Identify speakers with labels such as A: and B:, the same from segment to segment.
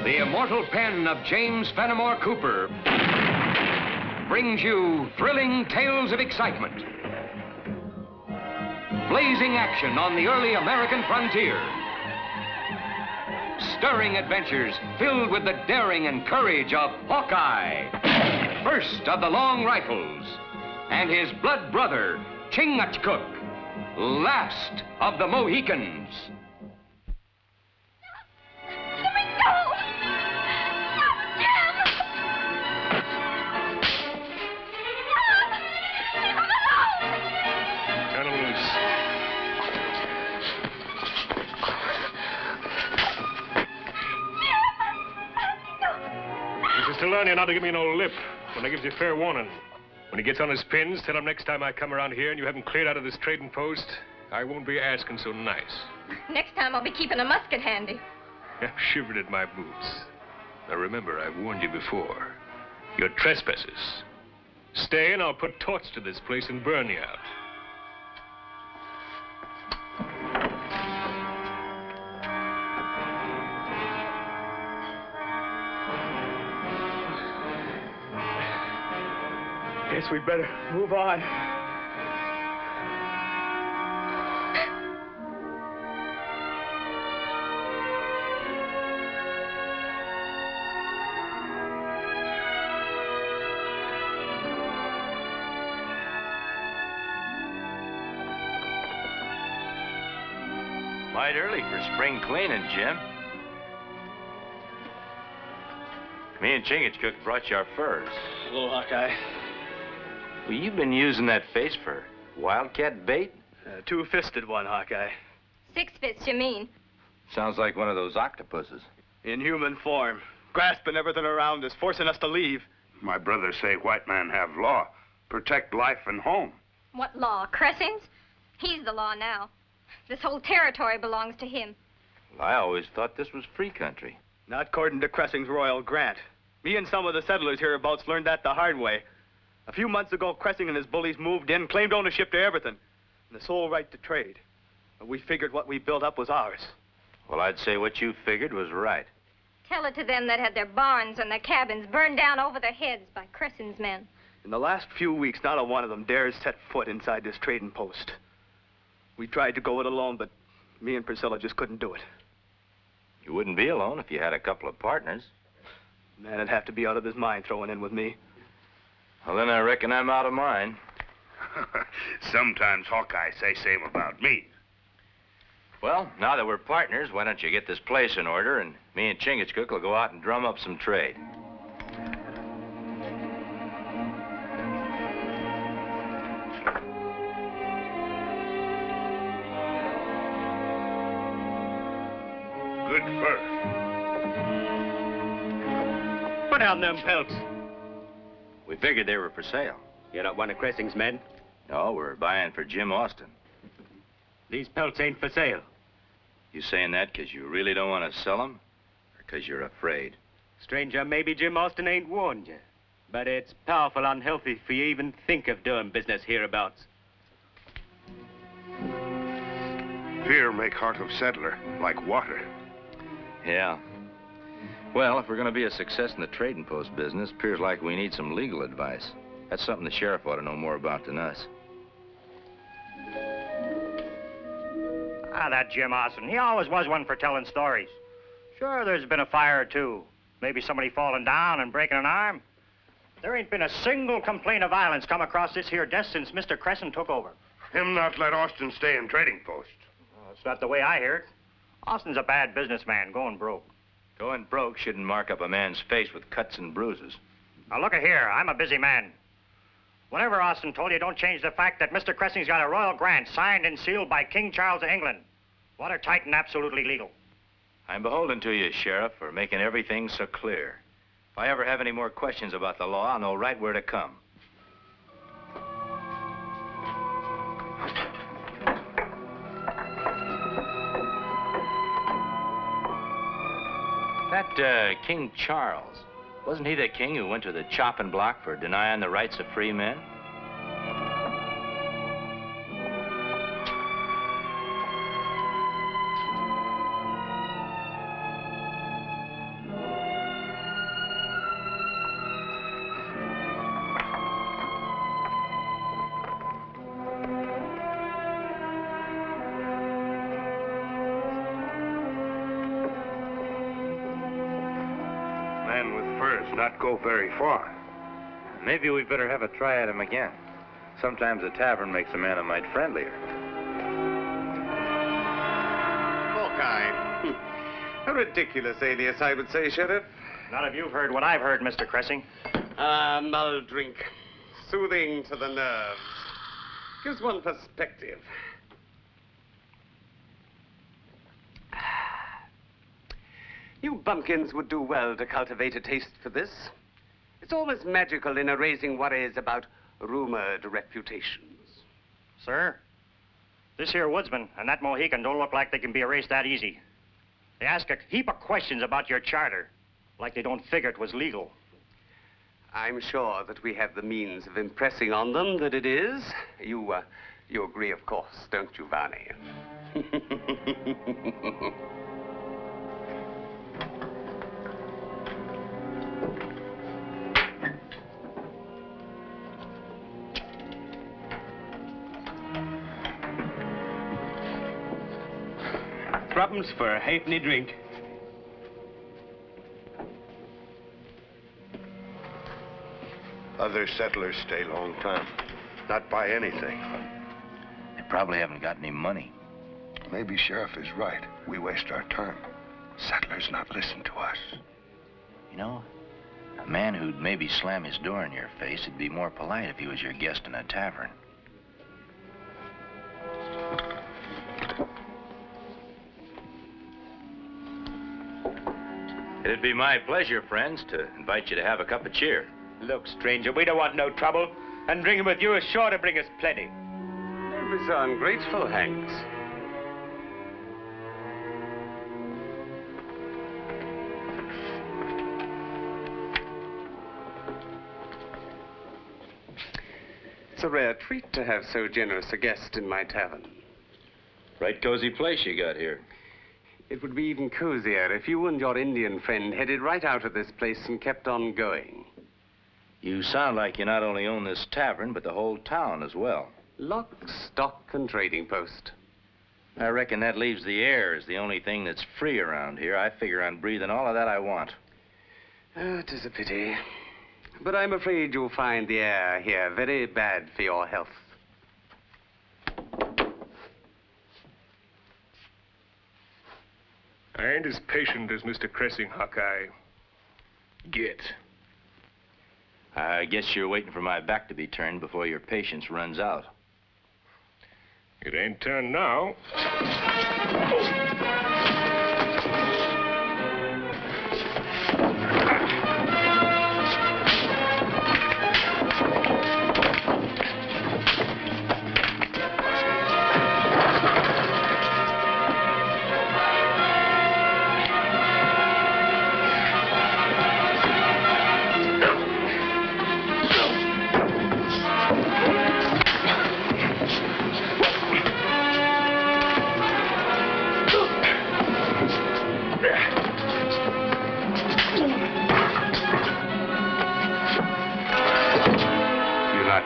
A: The immortal pen of James Fenimore Cooper brings you thrilling tales of excitement, blazing action on the early American frontier, stirring adventures filled with the daring and courage of Hawkeye, first of the Long Rifles, and his blood brother, Chingachgook, last of the Mohicans.
B: Let me go! Stop, Jim! Leave him alone!
C: Turn him loose. Mrs. Trelawney, not to give me no lip when I gives you fair warning. When he gets on his pins, tell him next time I come around here and you haven't cleared out of this trading post, I won't be asking so nice.
B: Next time I'll be keeping a musket handy.
C: I'm shivering at my boots. Now remember, I've warned you before. You're trespassers. Stay and I'll put torch to this place and burn you out.
D: Guess we better move on.
E: Might early for spring cleaning, Jim. Me and Chingachgook brought you our furs.
D: Hello, Hawkeye.
E: Well, you've been using that face for wildcat bait?
D: Two-fisted one, Hawkeye.
B: 6 fists, you mean?
E: Sounds like one of those octopuses.
D: In human form. Grasping everything around us, forcing us to leave.
F: My brothers say white man have law. Protect life and home.
B: What law? Cressing's? He's the law now. This whole territory belongs to him.
E: Well, I always thought this was free country.
D: Not according to Cressing's royal grant. Me and some of the settlers hereabouts learned that the hard way. A few months ago, Cressing and his bullies moved in, claimed ownership to everything, and the sole right to trade. But we figured what we built up was ours.
E: Well, I'd say what you figured was right.
B: Tell it to them that had their barns and their cabins burned down over their heads by Cressing's men.
D: In the last few weeks, not a one of them dares set foot inside this trading post. We tried to go it alone, but me and Priscilla just couldn't do it.
E: You wouldn't be alone if you had a couple of partners.
D: Man would have to be out of his mind throwing in with me.
E: Well, then I reckon I'm out of mine.
F: Sometimes Hawkeye say same about me.
E: Well, now that we're partners, why don't you get this place in order, and me and Chingachgook will go out and drum up some trade.
F: Good fur.
G: Put down them pelts.
E: We figured they were for sale.
G: You're not one of Cressing's men?
E: No, we're buying for Jim Austin.
G: These pelts ain't for sale.
E: You saying that because you really don't want to sell them, or because you're afraid?
G: Stranger, maybe Jim Austin ain't warned you. But it's powerful unhealthy for you even think of doing business hereabouts.
F: Fear make heart of settler like water.
E: Yeah. Well, if we're going to be a success in the trading post business, appears like we need some legal advice. That's something the sheriff ought to know more about than us.
H: Ah, that Jim Austin, he always was one for telling stories. Sure, there's been a fire or two. Maybe somebody falling down and breaking an arm. There ain't been a single complaint of violence come across this here desk since Mr. Cressing took over.
F: Him not let Austin stay in trading post.
H: Well, that's not the way I hear it. Austin's a bad businessman, going broke.
E: Going broke shouldn't mark up a man's face with cuts and bruises.
H: Now, look here, I'm a busy man. Whatever Austin told you, don't change the fact that Mr. Cressing's got a royal grant signed and sealed by King Charles of England. Watertight and absolutely legal.
E: I'm beholden to you, Sheriff, for making everything so clear. If I ever have any more questions about the law, I'll know right where to come. That King Charles, wasn't he the king who went to the chopping block for denying the rights of free men?
F: furs not go very far.
E: Maybe we better have a try at him again. Sometimes a tavern makes a man a mite friendlier.
I: Hawkeye. A ridiculous alias, I would say, Sheriff.
H: Not if you've heard what I've heard, Mr. Cressing.
I: Mull drink. Soothing to the nerves. Gives one perspective. You bumpkins would do well to cultivate a taste for this. It's always magical in erasing worries about rumored reputations.
H: Sir, this here woodsman and that Mohican don't look like they can be erased that easy. They ask a heap of questions about your charter, like they don't figure it was legal.
I: I'm sure that we have the means of impressing on them that it is. You agree, of course, don't you, Varney?
D: Threepence for a halfpenny drink.
F: Other settlers stay long time. Not buy anything.
E: They probably haven't got any money.
F: Maybe Sheriff is right. We waste our time. Settlers not listen to us.
E: You know, a man who'd maybe slam his door in your face would be more polite if he was your guest in a tavern. It'd be my pleasure, friends, to invite you to have a cup of cheer.
G: Look, stranger, we don't want no trouble. And drinking with you is sure to bring us plenty.
I: Don't be so ungrateful, Hanks. It's a rare treat to have so generous a guest in my tavern.
E: Right cozy place you got here.
I: It would be even cozier if you and your Indian friend headed right out of this place and kept on going.
E: You sound like you not only own this tavern, but the whole town as well.
I: Lock, stock, and trading post.
E: I reckon that leaves the air as the only thing that's free around here. I figure on breathing all of that I want.
I: Oh, it is a pity. But I'm afraid you'll find the air here very bad for your health.
C: I ain't as patient as Mr. Cressing, Hawkeye. Get.
E: I guess you're waiting for my back to be turned before your patience runs out.
C: It ain't turned now.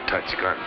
F: Touch guns.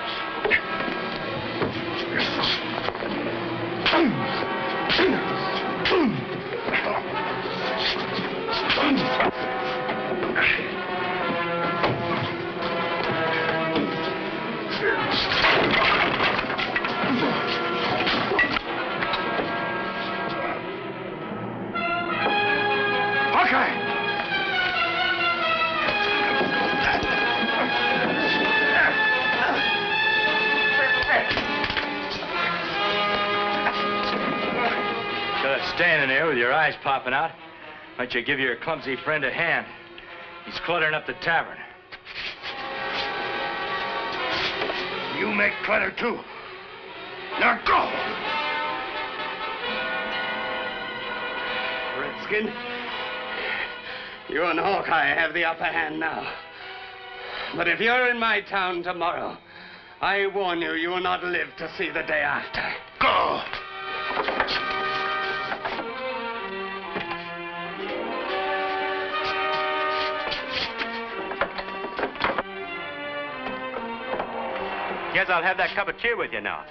E: Standing there with your eyes popping out, why don't you give your clumsy friend a hand? He's cluttering up the tavern.
F: You make clutter too. Now go!
I: Redskin, you and Hawkeye have the upper hand now. But if you're in my town tomorrow, I warn you, you will not live to see the day after.
F: Go!
G: Guess I'll have that cup of tea with you now.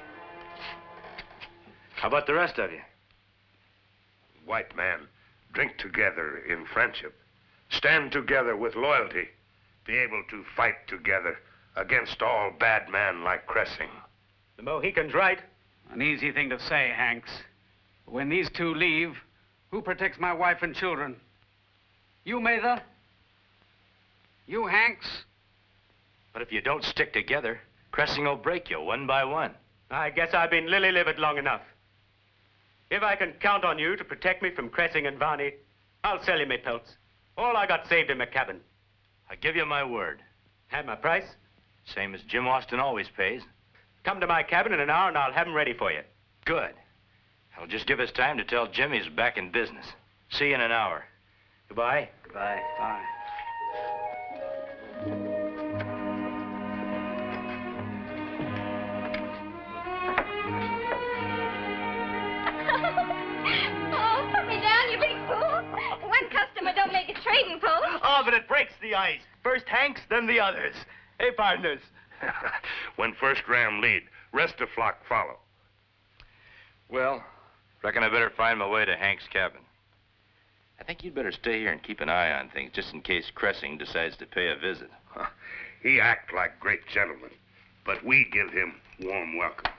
E: How about the rest of you?
F: White man, drink together in friendship. Stand together with loyalty. Be able to fight together against all bad men like Cressing.
D: The Mohican's right.
J: An easy thing to say, Hanks. When these two leave, who protects my wife and children? You, Mather? You, Hanks?
E: But if you don't stick together, Cressing will break you one by one.
G: I guess I've been lily-livered long enough. If I can count on you to protect me from Cressing and Varney, I'll sell you my pelts. All I got saved in my cabin.
E: I give you my word.
G: Have my price?
E: Same as Jim Austin always pays.
G: Come to my cabin in an hour and I'll have 'em ready for you.
E: Good. That'll just give us time to tell Jim he's back in business. See you in an hour. Goodbye.
J: Goodbye. Bye.
B: Oh, put me down, you big fool. One customer don't make a trading post.
D: Oh, but it breaks the ice. First Hanks, then the others. Hey, partners.
F: When first ram lead, rest of flock follow.
E: Well, reckon I better find my way to Hank's cabin. I think you'd better stay here and keep an eye on things, just in case Cressing decides to pay a visit.
F: He act like great gentleman, but we give him warm welcome.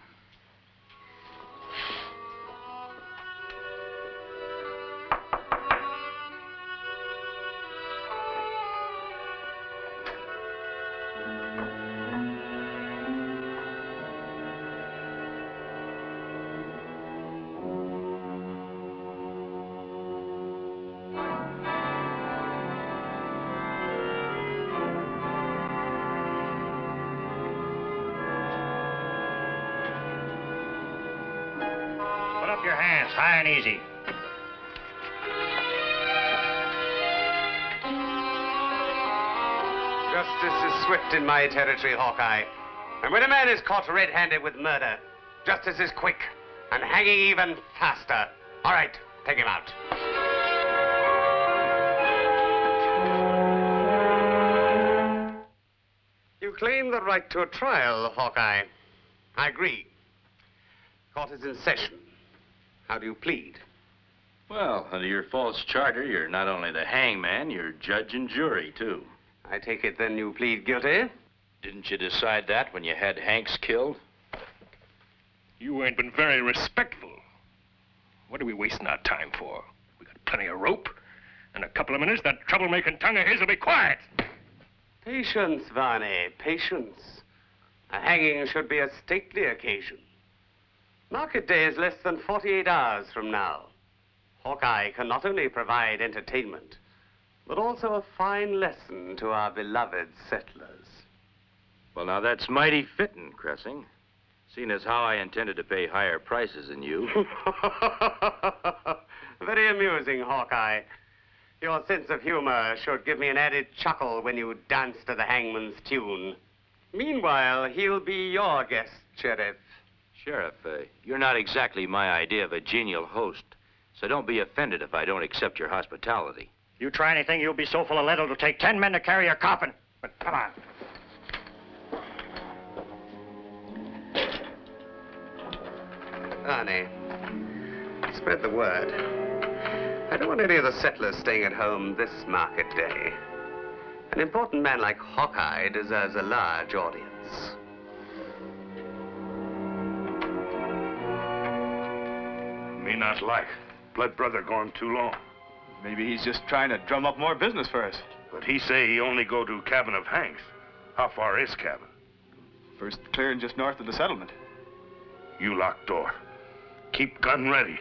H: Put up your hands, high and easy.
I: Justice is swift in my territory, Hawkeye. And when a man is caught red-handed with murder, justice is quick and hanging even faster. All right, take him out. You claim the right to a trial, Hawkeye. I agree. Court is in session. How do you plead?
E: Well, under your false charter, you're not only the hangman, you're judge and jury, too.
I: I take it then you plead guilty?
E: Didn't you decide that when you had Hanks killed?
C: You ain't been very respectful. What are we wasting our time for? We got plenty of rope. In a couple of minutes, that troublemaking tongue of his will be quiet.
I: Patience, Varney, patience. A hanging should be a stately occasion. Market day is less than 48 hours from now. Hawkeye can not only provide entertainment, but also a fine lesson to our beloved settlers.
E: Well, now, that's mighty fitting, Cressing. Seeing as how I intended to pay higher prices than you.
I: Very amusing, Hawkeye. Your sense of humor should give me an added chuckle when you dance to the hangman's tune. Meanwhile, he'll be your guest, Sheriff.
E: Sheriff, you're not exactly my idea of a genial host, so don't be offended if I don't accept your hospitality.
H: You try anything, you'll be so full of lead it'll take 10 men to carry your coffin. But come on.
I: Varney, spread the word. I don't want any of the settlers staying at home this market day. An important man like Hawkeye deserves a large audience.
F: Me not like. Blood brother gone too long.
D: Maybe he's just trying to drum up more business for us.
F: But he say he only go to cabin of Hanks. How far is cabin?
D: First clearing just north of the settlement.
F: You lock door. Keep gun ready.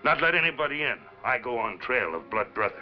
F: Not let anybody in. I go on trail of blood brother.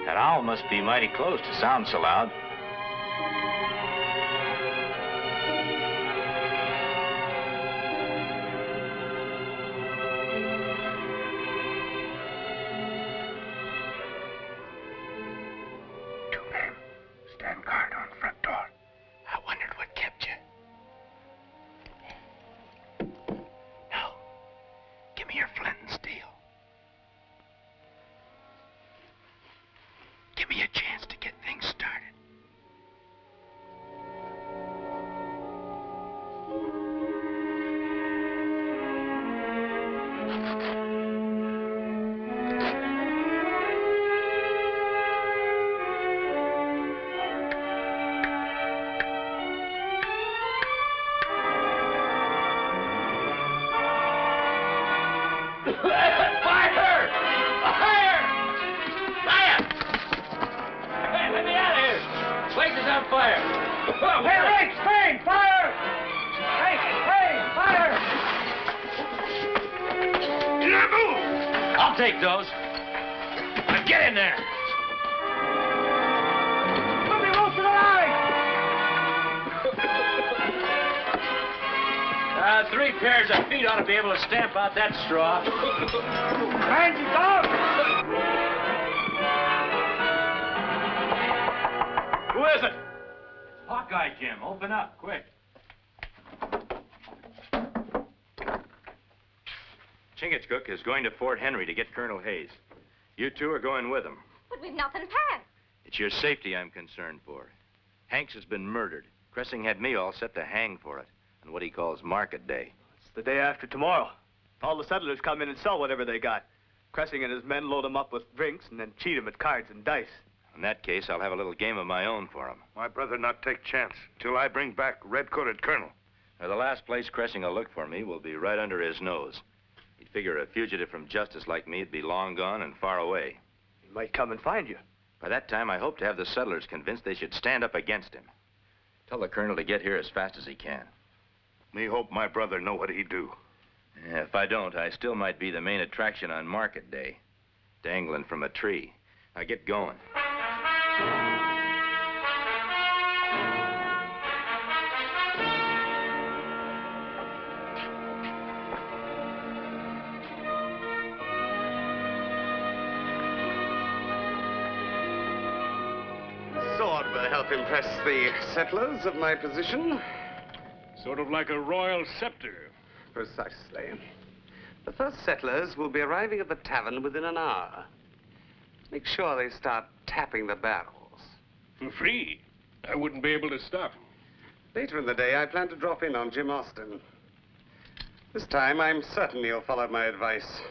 E: That owl must be mighty close to sound so loud. Fire! Fire! Fire! Hey, let me out of here! This place is on fire!
J: Hey, Rick, Spain, fire! Hey, fire!
E: Move! I'll take those. Now get in there!
J: Put me loose to the line!
E: 3 pairs of feet ought to be able to stamp out that straw.
J: Mangy dog!
D: Who is it?
E: Hawkeye, Jim. Open up, quick. Chingachgook is going to Fort Henry to get Colonel Hayes. You two are going with him.
B: But we've nothing packed.
E: It's your safety I'm concerned for. Hanks has been murdered. Cressing had me all set to hang for it on what he calls Market Day.
D: It's the day after tomorrow. All the settlers come in and sell whatever they got. Cressing and his men load them up with drinks and then cheat them at cards and dice.
E: In that case, I'll have a little game of my own for him.
F: My brother not take chance till I bring back red-coated colonel.
E: Now, the last place Cressing will look for me will be right under his nose. He'd figure a fugitive from justice like me would be long gone and far away.
D: He might come and find you.
E: By that time, I hope to have the settlers convinced they should stand up against him. Tell the colonel to get here as fast as he can.
F: Me hope my brother know what he do.
E: Yeah, if I don't, I still might be the main attraction on Market Day. Dangling from a tree. Now get going.
I: Sword will help impress the settlers of my position.
C: Sort of like a royal scepter.
I: Precisely. The first settlers will be arriving at the tavern within an hour. Make sure they start tapping the barrels.
C: For free. I wouldn't be able to stop.
I: Later in the day, I plan to drop in on Jim Austin. This time, I'm certain he'll follow my advice.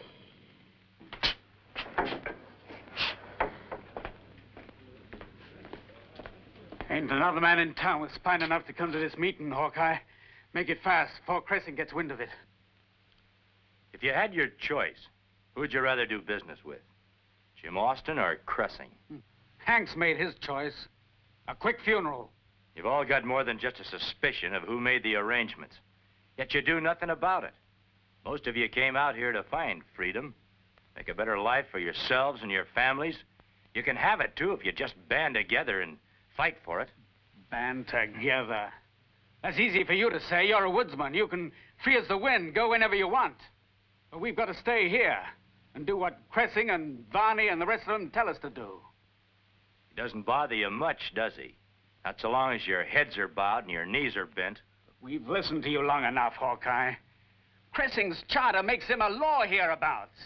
J: Ain't another man in town with spine enough to come to this meeting, Hawkeye. Make it fast before Cressing gets wind of it.
E: If you had your choice, who'd you rather do business with? Jim Austin or Cressing?
J: Hanks made his choice. A quick funeral.
E: You've all got more than just a suspicion of who made the arrangements. Yet you do nothing about it. Most of you came out here to find freedom, make a better life for yourselves and your families. You can have it, too, if you just band together and fight for it.
J: Band together. That's easy for you to say. You're a woodsman. You can free as the wind, go whenever you want. But we've got to stay here and do what Cressing and Varney and the rest of them tell us to do.
E: He doesn't bother you much, does he? Not so long as your heads are bowed and your knees are bent.
J: We've listened to you long enough, Hawkeye. Cressing's charter makes him a law hereabouts.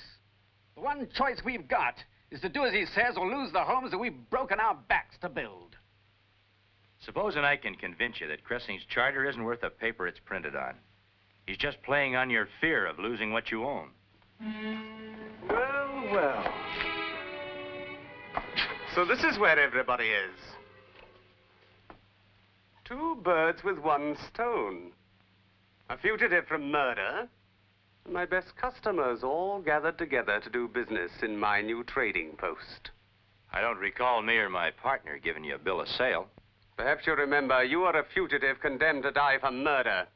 J: The one choice we've got is to do as he says or lose the homes that we've broken our backs to build.
E: Supposing I can convince you that Cressing's charter isn't worth the paper it's printed on. He's just playing on your fear of losing what you own.
I: Well, well. So this is where everybody is. 2 birds with 1 stone. A fugitive from murder, and my best customers all gathered together to do business in my new trading post.
E: I don't recall me or my partner giving you a bill of sale.
I: Perhaps you remember you are a fugitive condemned to die for murder.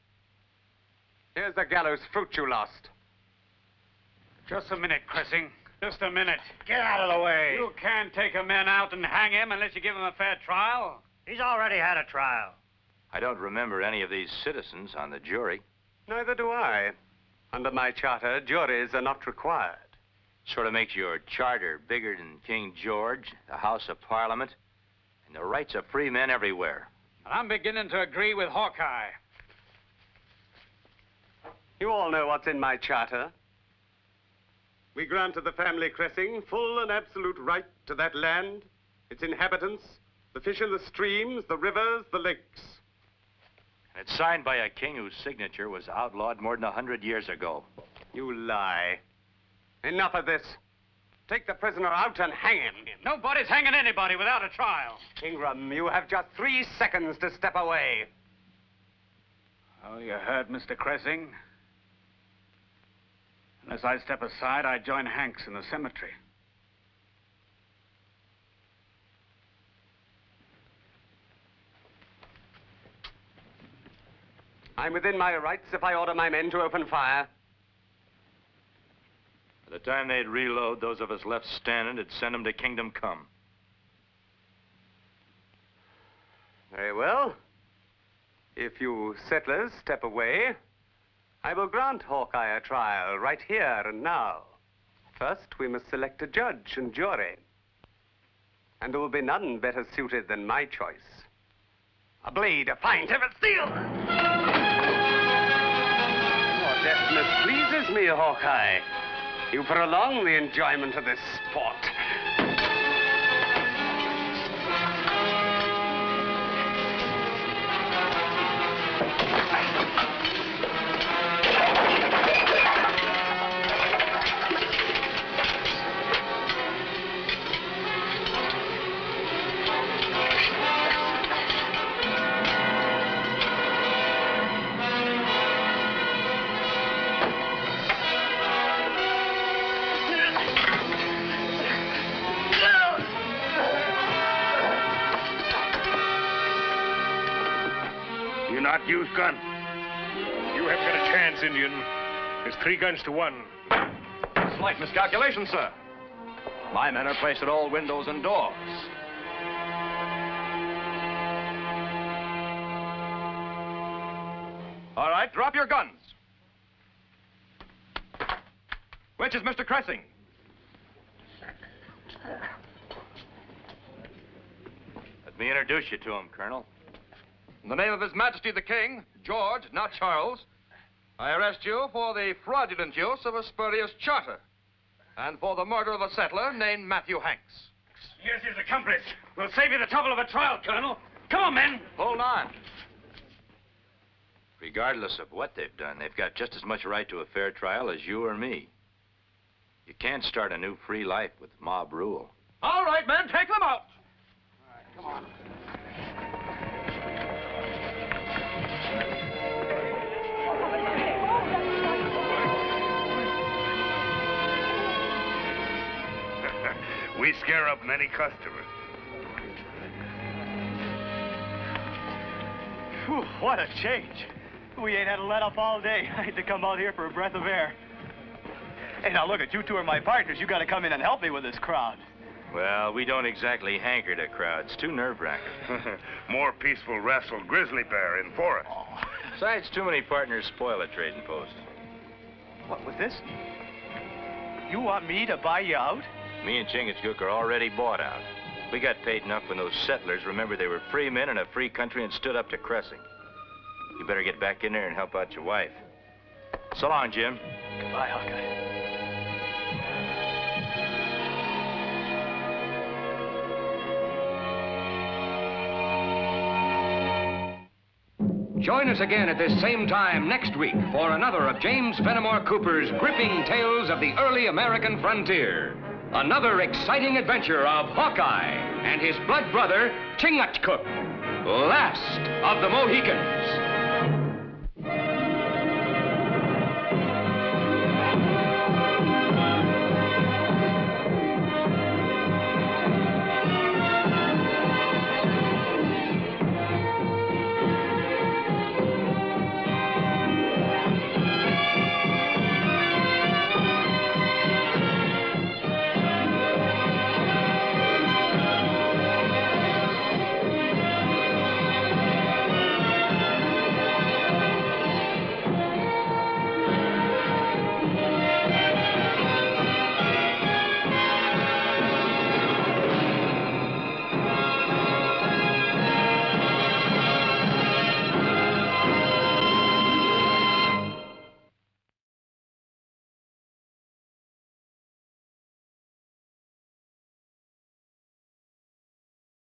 I: Here's the gallows fruit you lost.
J: Just a minute, Cressing. Just a minute.
H: Get out of the way.
J: You can't take a man out and hang him unless you give him a fair trial.
H: He's already had a trial.
E: I don't remember any of these citizens on the jury.
I: Neither do I. Under my charter, juries are not required.
E: Sort of makes your charter bigger than King George, the House of Parliament, and the rights of free men everywhere.
J: And I'm beginning to agree with Hawkeye.
I: You all know what's in my charter. We grant to the family Cressing full and absolute right to that land, its inhabitants, the fish in the streams, the rivers, the lakes.
E: And it's signed by a king whose signature was outlawed more than 100 years ago.
I: You lie. Enough of this. Take the prisoner out and hang him.
J: Nobody's hanging anybody without a trial.
I: Ingram, you have just 3 seconds to step away.
J: Oh, you heard, Mr. Cressing? And Unless I step aside, I join Hanks in the cemetery.
I: I'm within my rights if I order my men to open fire.
E: By the time they'd reload, those of us left standing would send them to Kingdom Come.
I: Very well. If you settlers step away, I will grant Hawkeye a trial right here and now. First, we must select a judge and jury. And there will be none better suited than my choice. A blade of fine tempered steel! Your deftness pleases me, Hawkeye. You prolong the enjoyment of this sport.
F: Use gun.
C: You haven't got a chance, Indian. There's 3 guns to 1.
A: Slight miscalculation, sir. My men are placed at all windows and doors. All right, drop your guns. Which is Mr. Cressing?
E: Let me introduce you to him, Colonel.
A: In the name of His Majesty the King, George, not Charles, I arrest you for the fraudulent use of a spurious charter and for the murder of a settler named Matthew Hanks.
J: Here's his accomplice. We'll save you the trouble of a trial, Colonel. Come on, men.
A: Hold on.
E: Regardless of what they've done, they've got just as much right to a fair trial as you or me. You can't start a new free life with mob rule.
A: All right, men, take them out.
J: All right, come on.
F: We scare up many customers.
D: Whew, what a change. We ain't had to let up all day. I had to come out here for a breath of air. Hey, now look, you 2 are my partners. You got to come in and help me with this crowd.
E: Well, we don't exactly hanker to crowds. Too nerve-wracking.
F: More peaceful wrestle grizzly bear in forest.
D: Oh.
E: Besides, too many partners spoil a trading post.
D: What was this? You want me to buy you out?
E: Me and Chingachgook are already bought out. We got paid enough when those settlers remembered they were free men in a free country and stood up to Cressing. You better get back in there and help out your wife. So long, Jim.
D: Goodbye, Hawkeye.
A: Join us again at this same time next week for another of James Fenimore Cooper's gripping tales of the early American frontier. Another exciting adventure of Hawkeye and his blood brother, Chingachgook, last of the Mohicans.